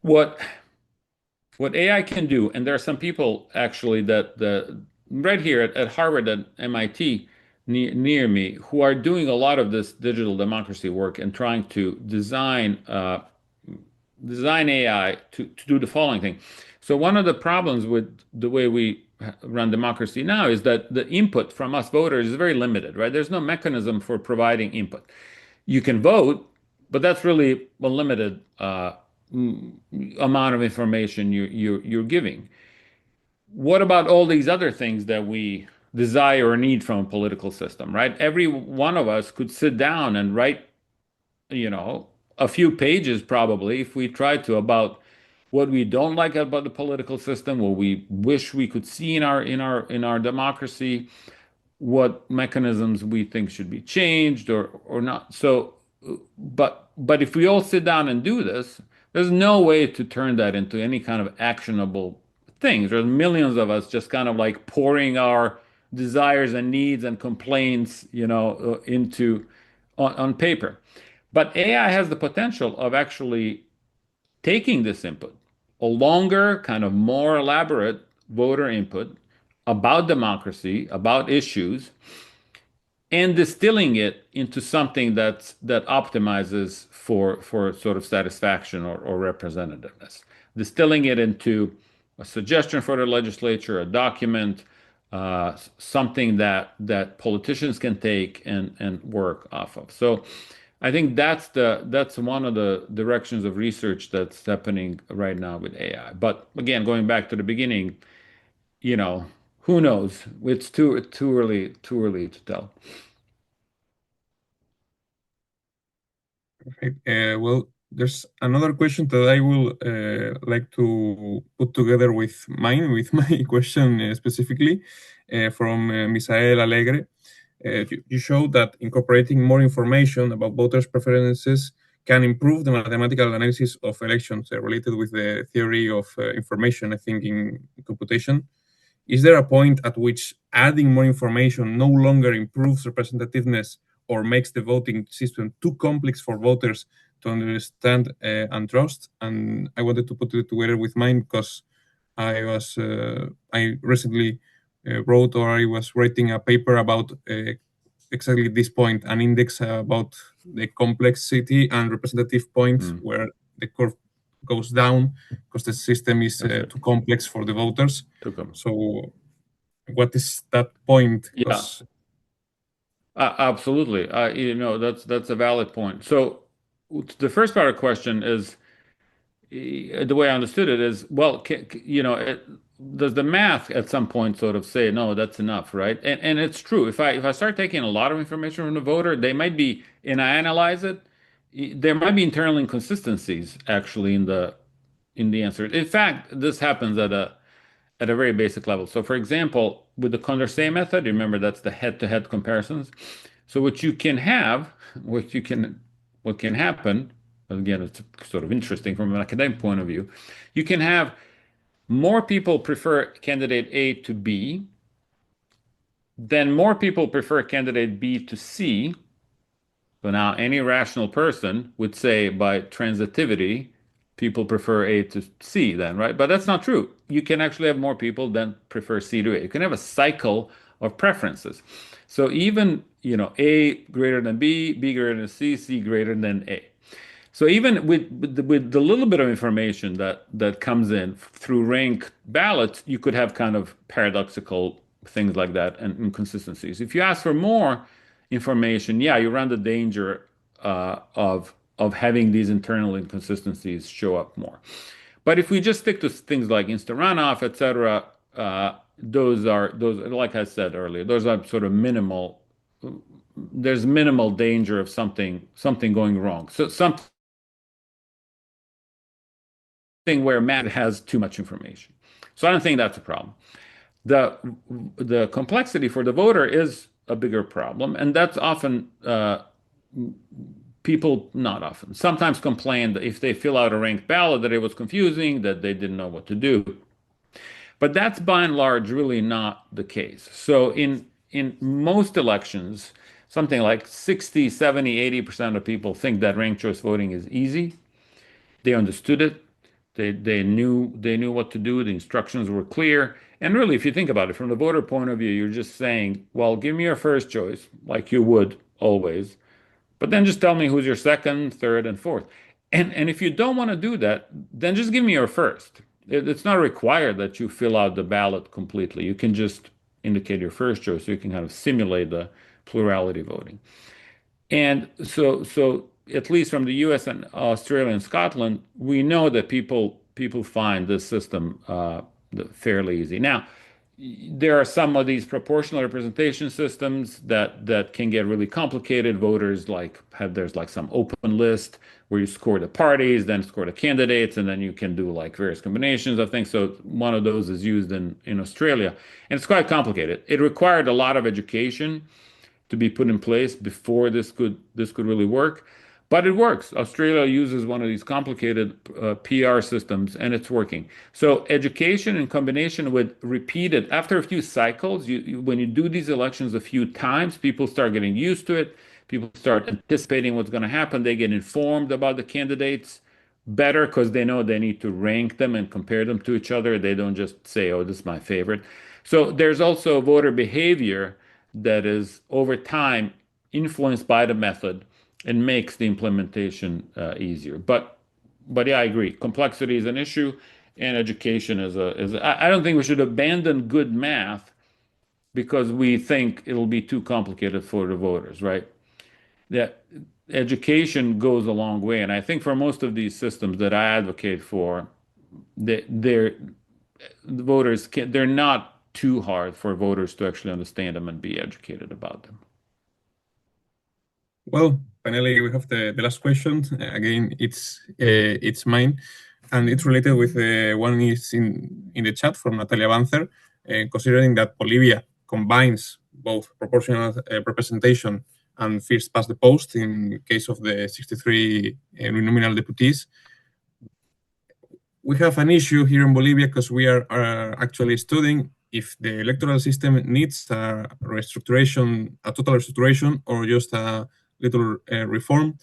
what what AI can do, and there are some people actually that the right here at Harvard and MIT near me who are doing a lot of this digital democracy work and trying to design AI to do the following thing. So one of the problems with the way we run democracy now is that the input from us voters is very limited, right? There's no mechanism for providing input. You can vote, but that's really a limited amount of information you're giving. What about all these other things that we desire or need from a political system, right? Every one of us could sit down and write, you know, a few pages probably if we tried to about what we don't like about the political system, what we wish we could see in our democracy, what mechanisms we think should be changed or not. So, but if we all sit down and do this, there's no way to turn that into any kind of actionable things. There's millions of us just kind of like pouring our desires and needs and complaints, into on paper. But AI has the potential of actually taking this input, a longer, kind of more elaborate voter input about democracy, about issues, and distilling it into something that optimizes for sort of satisfaction or representativeness. Distilling it into a suggestion for the legislature, a document, something that politicians can take and work off of. So I think that's one of the directions of research that's happening right now with AI. But again, going back to the beginning, who knows? It's too early to tell. Right. Well, there's another question that I will like to put together with mine, with my question specifically from Misael Alegre. You showed that incorporating more information about voters' preferences can improve the mathematical analysis of elections related with the theory of information, I think, in computation. Is there a point at which adding more information no longer improves representativeness or makes the voting system too complex for voters to understand and trust? And I wanted to put it together with mine because I recently wrote, or I was writing a paper about exactly this point, an index about the complexity and representative point where the curve goes down because the system is too complex for the voters. So what is that point? Yeah, absolutely. That's a valid point. So the first part of the question is the way I understood it is, well, does the math at some point sort of say, no, that's enough, right? And it's true. If I start taking a lot of information from the voter, they might be, and I analyze it, there might be internal inconsistencies actually in the answer. In fact, this happens at a very basic level. So, for example, with the Condorcet method, remember that's the head-to-head comparisons. So, what can happen, again, it's sort of interesting from an academic point of view. You can have more people prefer candidate A to B, then more people prefer candidate B to C. So now any rational person would say by transitivity, people prefer A to C then, right? But that's not true. You can actually have more people than prefer C to A. You can have a cycle of preferences. So even, A greater than B, B greater than C, C greater than A. So even with the little bit of information that comes in through ranked ballots, you could have kind of paradoxical things like that and inconsistencies. If you ask for more information, yeah, you run the danger of having these internal inconsistencies show up more. But if we just stick to things like instant runoff, etc., those like I said earlier, those are sort of minimal. There's minimal danger of something going wrong. So something where Matt has too much information. So I don't think that's a problem. The complexity for the voter is a bigger problem, and that's often people not often sometimes complain that if they fill out a ranked ballot that it was confusing, that they didn't know what to do. But that's by and large really not the case. So in most elections, something like 60, 70, 80% of people think that ranked choice voting is easy. They understood it. They knew what to do. The instructions were clear. And really, if you think about it from the voter point of view, you're just saying, well, give me your first choice, like you would always, but then just tell me who's your second, third, and fourth. And if you don't want to do that, then just give me your first. It's not required that you fill out the ballot completely. You can just indicate your first choice, so you can kind of simulate the plurality voting. And so at least from the US and Australia and Scotland, we know that people find this system fairly easy. Now, there are some of these proportional representation systems that can get really complicated. Voters there's like some open list where you score the parties, then score the candidates, and then you can do like various combinations of things. So one of those is used in Australia, and it's quite complicated. It required a lot of education to be put in place before this could really work. But it works. Australia uses one of these complicated PR systems, and it's working. So education in combination with repeated, after a few cycles, when you do these elections a few times, people start getting used to it. People start anticipating what's going to happen. They get informed about the candidates better because they know they need to rank them and compare them to each other. They don't just say, "Oh, this is my favorite." So there's also voter behavior that is over time influenced by the method and makes the implementation easier. But yeah, I agree. Complexity is an issue, and education I don't think we should abandon good math because we think it'll be too complicated for the voters, right? That education goes a long way, and I think for most of these systems that I advocate for, they're the voters can they're not too hard for voters to actually understand them and be educated about them. Well, finally, we have the last question. Again, it's mine, and it's related with one is in the chat from Natalia Banzer, considering that Bolivia combines both proportional representation and first past the post in case of the 63 uninominal deputies. We have an issue here in Bolivia because we are actually studying if the electoral system needs a restructuration, a total restructuration, or just a little reform,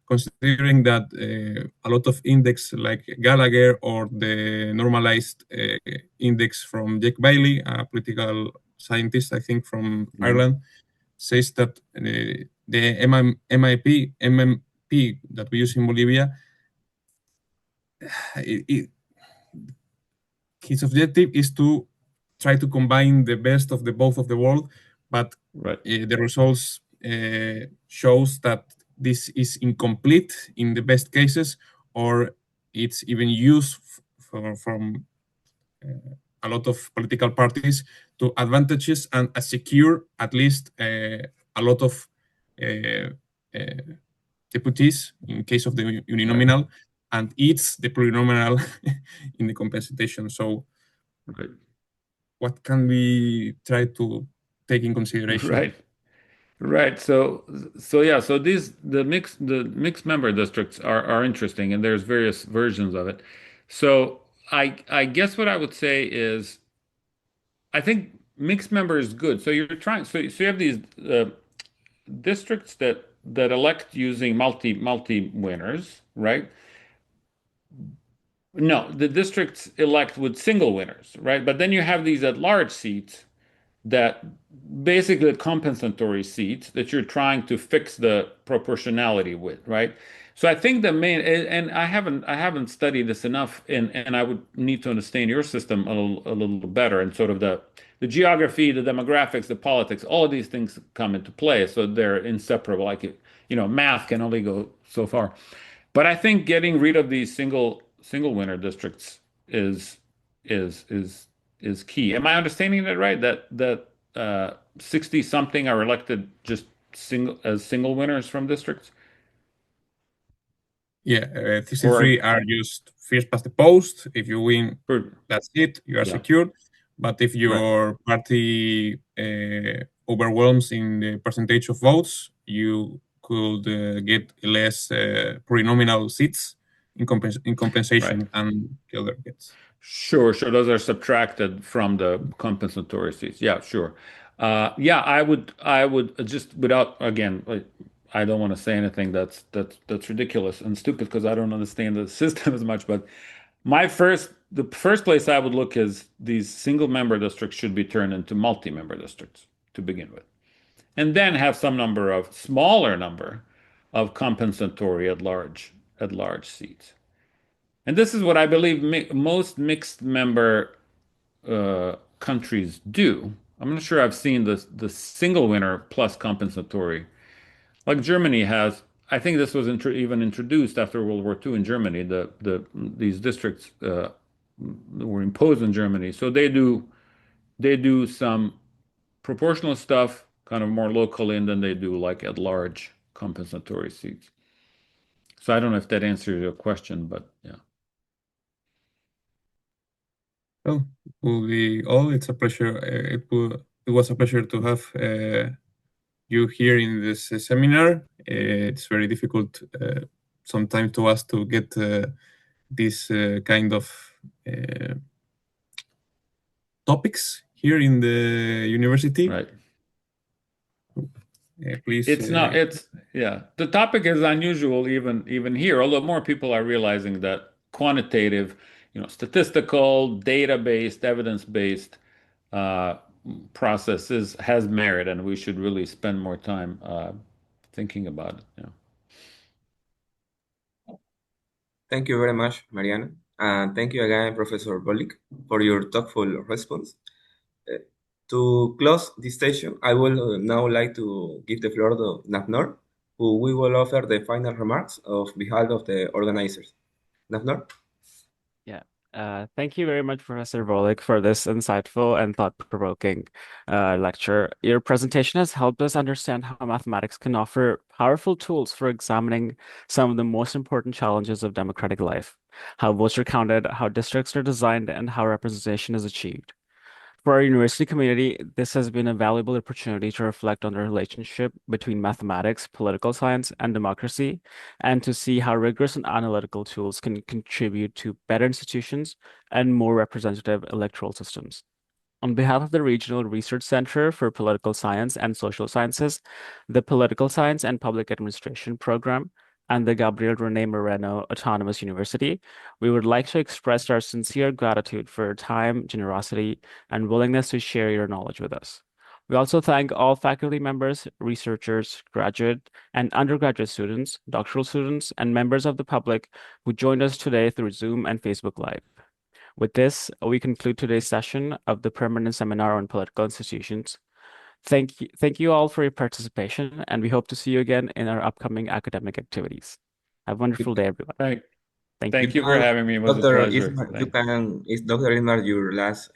considering that a lot of index like Gallagher or the normalized index from Jake Bailey, a political scientist, I think, from Ireland, says that the MMP that we use in Bolivia, his objective is to try to combine the best of the both of the world, but Right. The results shows that this is incomplete in the best cases, or it's even used from a lot of political parties to advantages and secure at least a lot of uh, uh, deputies in case of the uninominal, and it's the plurinominal in the compensation. So Right. what can we try to take in consideration? Right. Right. So yeah, so the mixed member districts are interesting, and there's various versions of it. So I guess what I would say is I think mixed member is good. So you're trying so you have these districts that elect using multi winners, right? No, the districts elect with single winners, right? But then you have these at large seats that basically compensatory seats that you're trying to fix the proportionality with, right? So I think the main, and I haven't studied this enough, and I would need to understand your system a little better, and sort of the geography, the demographics, the politics, all of these things come into play. So they're inseparable. Math can only go so far. But I think getting rid of these single winner districts is is is is key. Am I understanding that right? That 60 something are elected just single winners from districts? Yeah, Or 63 are just first past the post. If you win, or- that's it. You are yeah, secured. But if right, your party overwhelms in the percentage of votes, you could get less plurinominal seats in right. compensation, and the other gets. Sure. Those are subtracted from the compensatory seats. Yeah, sure. Yeah, I would just without again, I don't want to say anything that's ridiculous and stupid because I don't understand the system as much, but the first place I would look is these single member districts should be turned into multi-member districts to begin with, and then have some number of smaller number of compensatory at large seats. And this is what I believe most mixed member countries do. I'm not sure I've seen the single winner plus compensatory like Germany has. I think this was even introduced after World War II in Germany. These districts were imposed in Germany, so they do some proportional stuff, kind of more locally, and then they do like at large compensatory seats. So I don't know if that answers your question, but yeah. Well, will be all. It's a pleasure. It was a pleasure to have you here in this seminar. It's very difficult sometimes to us to get this kind of uh, topics here in the university. Right. Please. It's not, it's, yeah. The topic is unusual even here, although more people are realizing that quantitative, statistical, data-based, evidence-based uh, processes has merit, and we should really spend more time thinking about it. Yeah. Thank you very much, Mariana. And thank you again, Professor Volic, for your thoughtful response. Uh, to close this session, I would now like to give the floor to Nafnor, who we will offer the final remarks of behalf of the organizers. Nafnor? Yeah. Thank you very much, Professor Volic, for this insightful and thought-provoking lecture. Your presentation has helped us understand how mathematics can offer powerful tools for examining some of the most important challenges of democratic life, how votes are counted, how districts are designed, and how representation is achieved. For our university community, this has been a valuable opportunity to reflect on the relationship between mathematics, political science, and democracy, and to see how rigorous and analytical tools can contribute to better institutions and more representative electoral systems. On behalf of the Regional Research Center for Political Science and Social Sciences, the Political Science and Public Administration Program, and the Gabriel Rene Moreno Autonomous University, we would like to express our sincere gratitude for your time, generosity, and willingness to share your knowledge with us. We also thank all faculty members, researchers, graduate and undergraduate students, doctoral students, and members of the public who joined us today through Zoom and Facebook Live. With this, we conclude today's session of the Permanent Seminar on Political Institutions. Thank you all for your participation, and we hope to see you again in our upcoming academic activities. Have a wonderful day, everyone. Thank Thank you. you for having me. It was a Dr. pleasure. Ismar, is Dr. Ismar your last